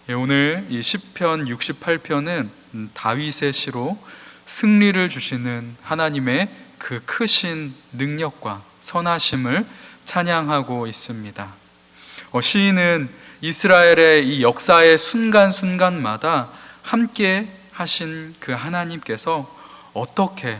오늘 이 시편 68편은 다윗의 시로 승리를 주시는 하나님의 그 크신 능력과 선하심을 찬양하고 있습니다. 시인은 이스라엘의 이 역사의 순간순간마다 함께 하신 그 하나님께서 어떻게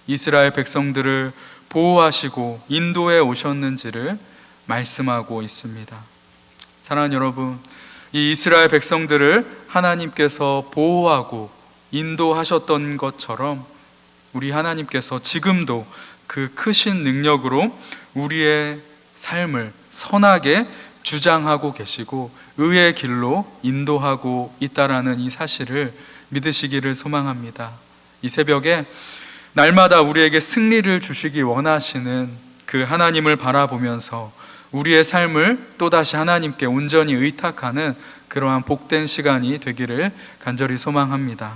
이스라엘 백성들을 보호하시고 인도해 오셨는지를 말씀하고 있습니다. 사랑하는 여러분, 이 이스라엘 백성들을 하나님께서 보호하고 인도하셨던 것처럼 우리 하나님께서 지금도 그 크신 능력으로 우리의 삶을 선하게 주장하고 계시고 의의 길로 인도하고 있다라는 이 사실을 믿으시기를 소망합니다. 이 새벽에 날마다 우리에게 승리를 주시기 원하시는 그 하나님을 바라보면서 우리의 삶을 또다시 하나님께 온전히 의탁하는 그러한 복된 시간이 되기를 간절히 소망합니다.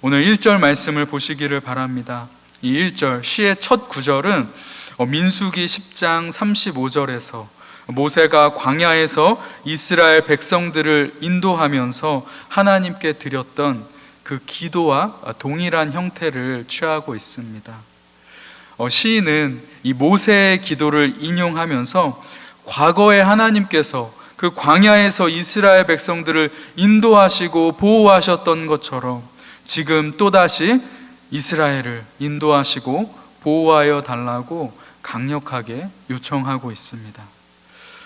오늘 1절 말씀을 보시기를 바랍니다. 이 1절 시의 첫 구절은 민수기 10장 35절에서 모세가 광야에서 이스라엘 백성들을 인도하면서 하나님께 드렸던 그 기도와 동일한 형태를 취하고 있습니다. 시인은 이 모세의 기도를 인용하면서 과거에 하나님께서 그 광야에서 이스라엘 백성들을 인도하시고 보호하셨던 것처럼 지금 또다시 이스라엘을 인도하시고 보호하여 달라고 강력하게 요청하고 있습니다.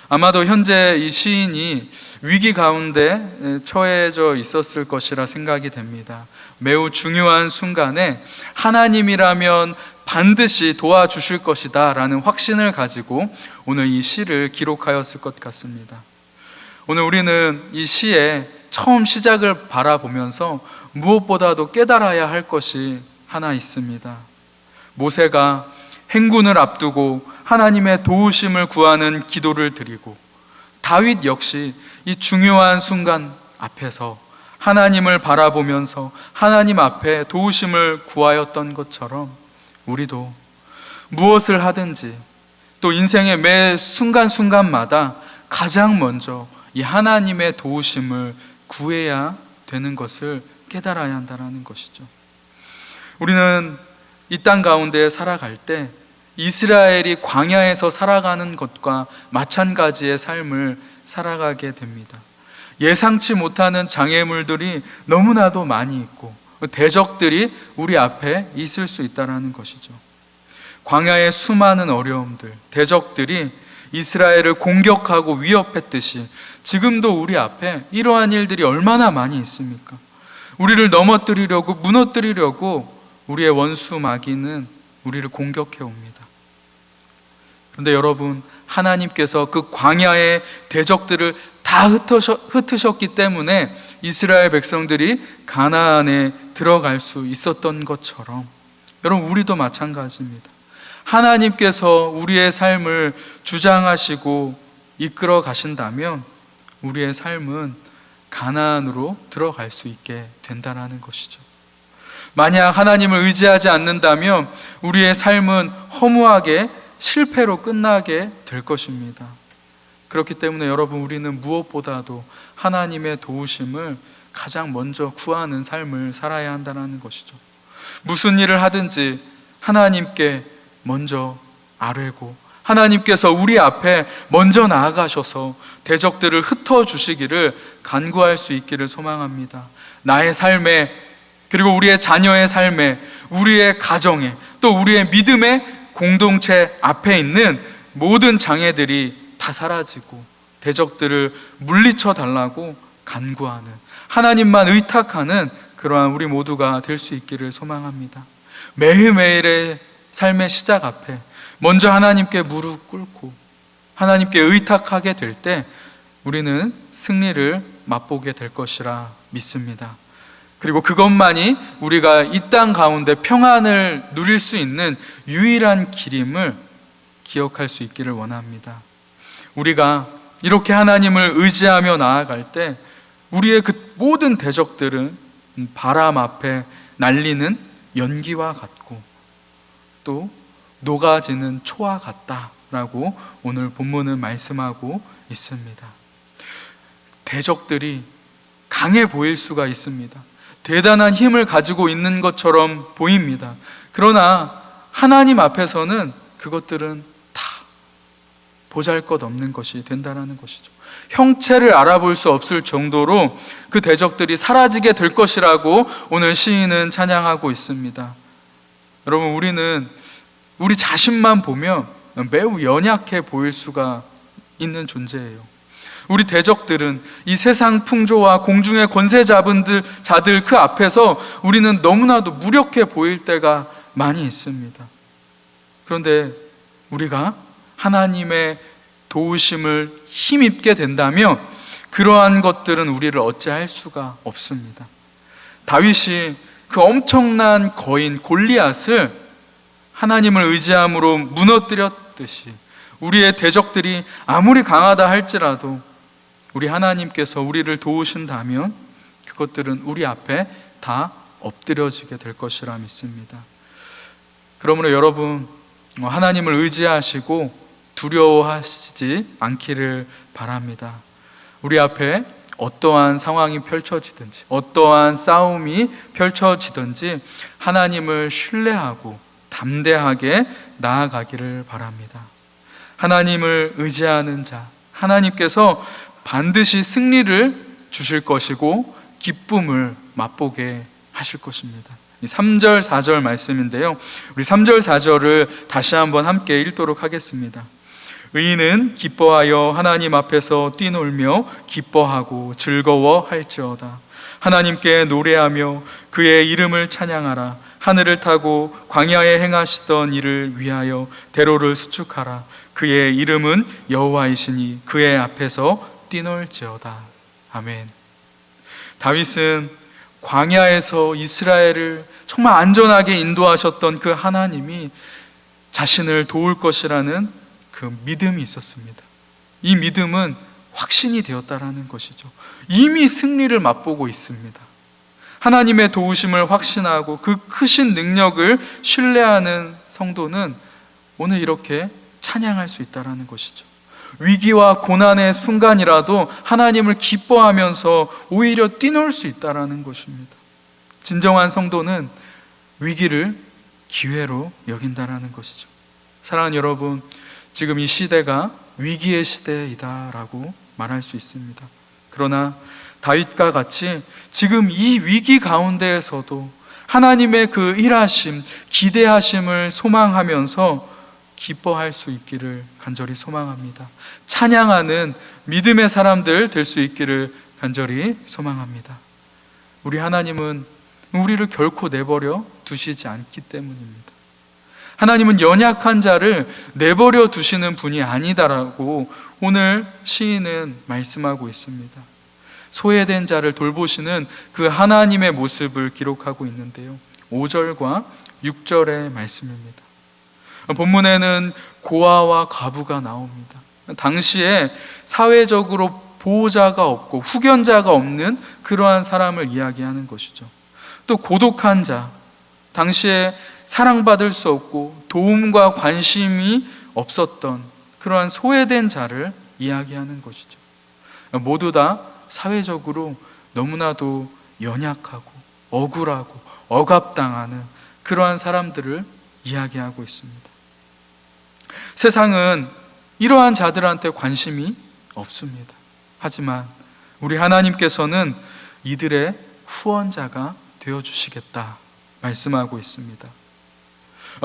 아마도 현재 이 시인이 위기 가운데 처해져 있었을 것이라 생각이 됩니다. 매우 중요한 순간에 하나님이라면 반드시 도와주실 것이다 라는 확신을 가지고 오늘 이 시를 기록하였을 것 같습니다. 오늘 우리는 이 시의 처음 시작을 바라보면서 무엇보다도 깨달아야 할 것이 하나 있습니다. 모세가 행군을 앞두고 하나님의 도우심을 구하는 기도를 드리고 다윗 역시 이 중요한 순간 앞에서 하나님을 바라보면서 하나님 앞에 도우심을 구하였던 것처럼 우리도 무엇을 하든지 또 인생의 매 순간순간마다 가장 먼저 이 하나님의 도우심을 구해야 되는 것을 깨달아야 한다는 것이죠. 우리는 이 땅 가운데 살아갈 때 이스라엘이 광야에서 살아가는 것과 마찬가지의 삶을 살아가게 됩니다. 예상치 못하는 장애물들이 너무나도 많이 있고 대적들이 우리 앞에 있을 수 있다는 것이죠. 광야의 수많은 어려움들, 대적들이 이스라엘을 공격하고 위협했듯이 지금도 우리 앞에 이러한 일들이 얼마나 많이 있습니까? 우리를 넘어뜨리려고, 무너뜨리려고 우리의 원수 마귀는 우리를 공격해 옵니다. 그런데 여러분, 하나님께서 그 광야의 대적들을 다 흩으셨기 때문에 이스라엘 백성들이 가나안에 들어갈 수 있었던 것처럼 여러분, 우리도 마찬가지입니다. 하나님께서 우리의 삶을 주장하시고 이끌어 가신다면 우리의 삶은 가나안으로 들어갈 수 있게 된다는 것이죠. 만약 하나님을 의지하지 않는다면 우리의 삶은 허무하게 실패로 끝나게 될 것입니다. 그렇기 때문에 여러분, 우리는 무엇보다도 하나님의 도우심을 가장 먼저 구하는 삶을 살아야 한다는 것이죠. 무슨 일을 하든지 하나님께 먼저 아뢰고 하나님께서 우리 앞에 먼저 나아가셔서 대적들을 흩어주시기를 간구할 수 있기를 소망합니다. 나의 삶에, 그리고 우리의 자녀의 삶에, 우리의 가정에, 또 우리의 믿음의 공동체 앞에 있는 모든 장애들이 다 사라지고 대적들을 물리쳐 달라고 간구하는, 하나님만 의탁하는 그러한 우리 모두가 될 수 있기를 소망합니다. 매일매일의 삶의 시작 앞에 먼저 하나님께 무릎 꿇고 하나님께 의탁하게 될 때 우리는 승리를 맛보게 될 것이라 믿습니다. 그리고 그것만이 우리가 이 땅 가운데 평안을 누릴 수 있는 유일한 길임을 기억할 수 있기를 원합니다. 우리가 이렇게 하나님을 의지하며 나아갈 때 우리의 그 모든 대적들은 바람 앞에 날리는 연기와 같고 또 녹아지는 초와 같다라고 오늘 본문은 말씀하고 있습니다. 대적들이 강해 보일 수가 있습니다. 대단한 힘을 가지고 있는 것처럼 보입니다. 그러나 하나님 앞에서는 그것들은 다 보잘것없는 것이 된다는 것이죠. 형체를 알아볼 수 없을 정도로 그 대적들이 사라지게 될 것이라고 오늘 시인은 찬양하고 있습니다. 여러분, 우리는 우리 자신만 보면 매우 연약해 보일 수가 있는 존재예요. 우리 대적들은 이 세상 풍조와 공중의 권세 잡은 자들 그 앞에서 우리는 너무나도 무력해 보일 때가 많이 있습니다. 그런데 우리가 하나님의 도우심을 힘입게 된다면 그러한 것들은 우리를 어찌할 수가 없습니다. 다윗이 그 엄청난 거인 골리앗을 하나님을 의지함으로 무너뜨렸듯이 우리의 대적들이 아무리 강하다 할지라도 우리 하나님께서 우리를 도우신다면 그것들은 우리 앞에 다 엎드려지게 될 것이라 믿습니다. 그러므로 여러분, 하나님을 의지하시고 두려워하시지 않기를 바랍니다. 우리 앞에 어떠한 상황이 펼쳐지든지 어떠한 싸움이 펼쳐지든지 하나님을 신뢰하고 담대하게 나아가기를 바랍니다. 하나님을 의지하는 자, 하나님께서 반드시 승리를 주실 것이고 기쁨을 맛보게 하실 것입니다. 3절, 4절 말씀인데요, 우리 3절, 4절을 다시 한번 함께 읽도록 하겠습니다. 의인은 기뻐하여 하나님 앞에서 뛰놀며 기뻐하고 즐거워할지어다. 하나님께 노래하며 그의 이름을 찬양하라. 하늘을 타고 광야에 행하시던 일을 위하여 대로를 수축하라. 그의 이름은 여호와이시니 그의 앞에서 뛰놀지어다. 아멘. 다윗은 광야에서 이스라엘을 정말 안전하게 인도하셨던 그 하나님이 자신을 도울 것이라는 그 믿음이 있었습니다. 이 믿음은 확신이 되었다라는 것이죠. 이미 승리를 맛보고 있습니다. 하나님의 도우심을 확신하고 그 크신 능력을 신뢰하는 성도는 오늘 이렇게 찬양할 수 있다라는 것이죠. 위기와 고난의 순간이라도 하나님을 기뻐하면서 오히려 뛰놀 수 있다라는 것입니다. 진정한 성도는 위기를 기회로 여긴다라는 것이죠. 사랑하는 여러분, 지금 이 시대가 위기의 시대이다라고 말할 수 있습니다. 그러나 다윗과 같이 지금 이 위기 가운데에서도 하나님의 그 일하심, 기대하심을 소망하면서 기뻐할 수 있기를 간절히 소망합니다. 찬양하는 믿음의 사람들 될 수 있기를 간절히 소망합니다. 우리 하나님은 우리를 결코 내버려 두시지 않기 때문입니다. 하나님은 연약한 자를 내버려 두시는 분이 아니다라고 오늘 시인은 말씀하고 있습니다. 소외된 자를 돌보시는 그 하나님의 모습을 기록하고 있는데요, 5절과 6절의 말씀입니다. 본문에는 고아와 과부가 나옵니다. 당시에 사회적으로 보호자가 없고 후견자가 없는 그러한 사람을 이야기하는 것이죠. 또 고독한 자, 당시에 사랑받을 수 없고 도움과 관심이 없었던 그러한 소외된 자를 이야기하는 것이죠. 모두 다 사회적으로 너무나도 연약하고 억울하고 억압당하는 그러한 사람들을 이야기하고 있습니다. 세상은 이러한 자들한테 관심이 없습니다. 하지만 우리 하나님께서는 이들의 후원자가 되어주시겠다 말씀하고 있습니다.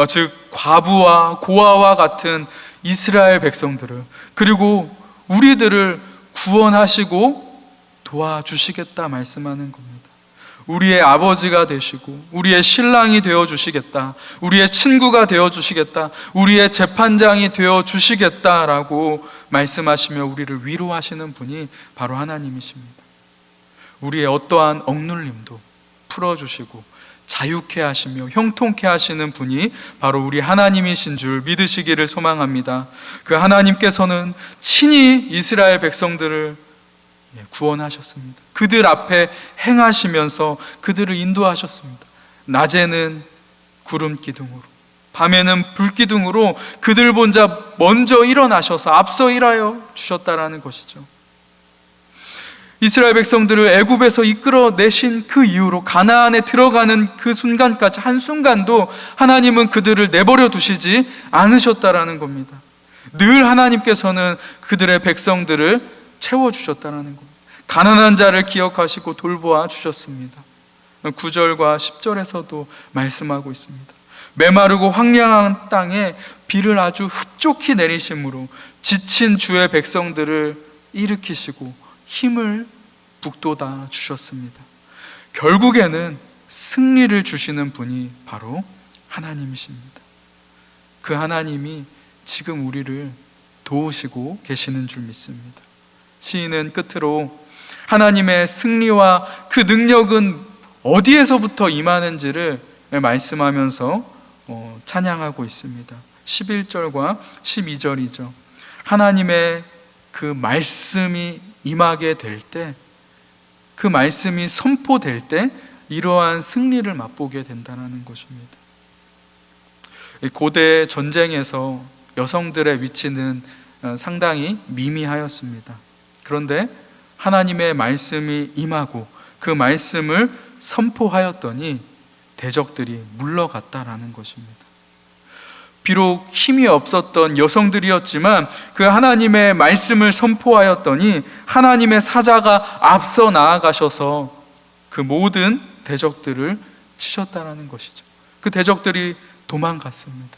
즉 과부와 고아와 같은 이스라엘 백성들을, 그리고 우리들을 구원하시고 도와주시겠다 말씀하는 겁니다. 우리의 아버지가 되시고 우리의 신랑이 되어주시겠다, 우리의 친구가 되어주시겠다, 우리의 재판장이 되어주시겠다라고 말씀하시며 우리를 위로하시는 분이 바로 하나님이십니다. 우리의 어떠한 억눌림도 풀어주시고 자유케 하시며 형통케 하시는 분이 바로 우리 하나님이신 줄 믿으시기를 소망합니다. 그 하나님께서는 친히 이스라엘 백성들을 구원하셨습니다. 그들 앞에 행하시면서 그들을 인도하셨습니다. 낮에는 구름 기둥으로, 밤에는 불 기둥으로 그들 본자 먼저 일어나셔서 앞서 일하여 주셨다라는 것이죠. 이스라엘 백성들을 애굽에서 이끌어내신 그 이후로 가나안에 들어가는 그 순간까지 한순간도 하나님은 그들을 내버려 두시지 않으셨다라는 겁니다. 늘 하나님께서는 그들의 백성들을 채워주셨다라는 겁니다. 가난한 자를 기억하시고 돌보아 주셨습니다. 9절과 10절에서도 말씀하고 있습니다. 메마르고 황량한 땅에 비를 아주 흡족히 내리심으로 지친 주의 백성들을 일으키시고 힘을 북돋아 주셨습니다. 결국에는 승리를 주시는 분이 바로 하나님이십니다. 그 하나님이 지금 우리를 도우시고 계시는 줄 믿습니다. 시인은 끝으로 하나님의 승리와 그 능력은 어디에서부터 임하는지를 말씀하면서 찬양하고 있습니다. 11절과 12절이죠. 하나님의 그 말씀이 임하게 될 때, 그 말씀이 선포될 때 이러한 승리를 맛보게 된다는 것입니다. 고대 전쟁에서 여성들의 위치는 상당히 미미하였습니다. 그런데 하나님의 말씀이 임하고 그 말씀을 선포하였더니 대적들이 물러갔다라는 것입니다. 비록 힘이 없었던 여성들이었지만 그 하나님의 말씀을 선포하였더니 하나님의 사자가 앞서 나아가셔서 그 모든 대적들을 치셨다라는 것이죠. 그 대적들이 도망갔습니다.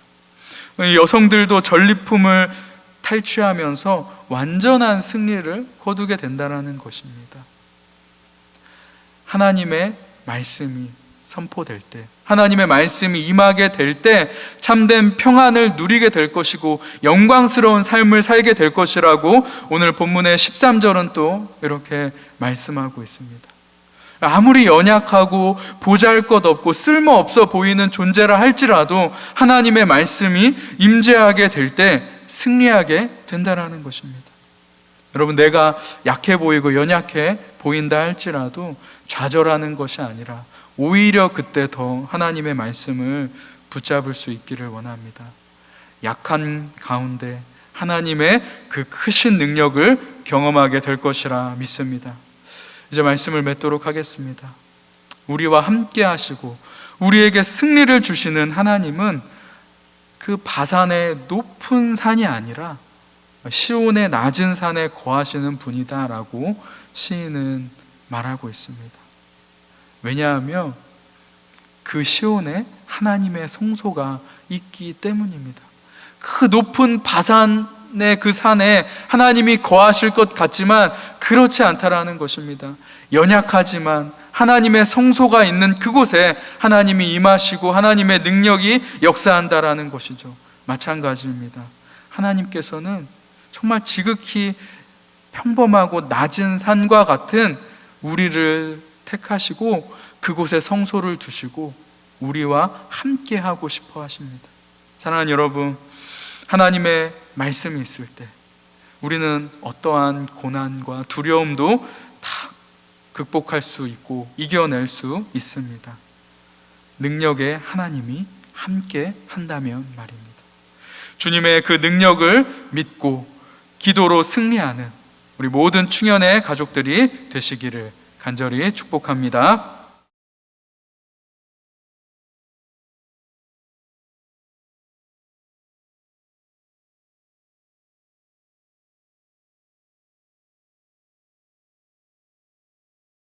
여성들도 전리품을 탈취하면서 완전한 승리를 거두게 된다는 것입니다. 하나님의 말씀이 선포될 때, 하나님의 말씀이 임하게 될 때 참된 평안을 누리게 될 것이고 영광스러운 삶을 살게 될 것이라고 오늘 본문의 13절은 또 이렇게 말씀하고 있습니다. 아무리 연약하고 보잘것없고 쓸모없어 보이는 존재라 할지라도 하나님의 말씀이 임재하게 될 때 승리하게 된다는 것입니다. 여러분, 내가 약해 보이고 연약해 보인다 할지라도 좌절하는 것이 아니라 오히려 그때 더 하나님의 말씀을 붙잡을 수 있기를 원합니다. 약한 가운데 하나님의 그 크신 능력을 경험하게 될 것이라 믿습니다. 이제 말씀을 맺도록 하겠습니다. 우리와 함께 하시고 우리에게 승리를 주시는 하나님은 그 바산의 높은 산이 아니라 시온의 낮은 산에 거하시는 분이다라고 시인은 말하고 있습니다. 왜냐하면 그 시온에 하나님의 성소가 있기 때문입니다. 그 높은 바산의 그 산에 하나님이 거하실 것 같지만 그렇지 않다라는 것입니다. 연약하지만 하나님의 성소가 있는 그곳에 하나님이 임하시고 하나님의 능력이 역사한다라는 것이죠. 마찬가지입니다. 하나님께서는 정말 지극히 평범하고 낮은 산과 같은 우리를 택하시고 그곳에 성소를 두시고 우리와 함께 하고 싶어 하십니다. 사랑하는 여러분, 하나님의 말씀이 있을 때 우리는 어떠한 고난과 두려움도 다 극복할 수 있고 이겨낼 수 있습니다. 능력의 하나님이 함께 한다면 말입니다. 주님의 그 능력을 믿고 기도로 승리하는 우리 모든 충현의 가족들이 되시기를 간절히 축복합니다.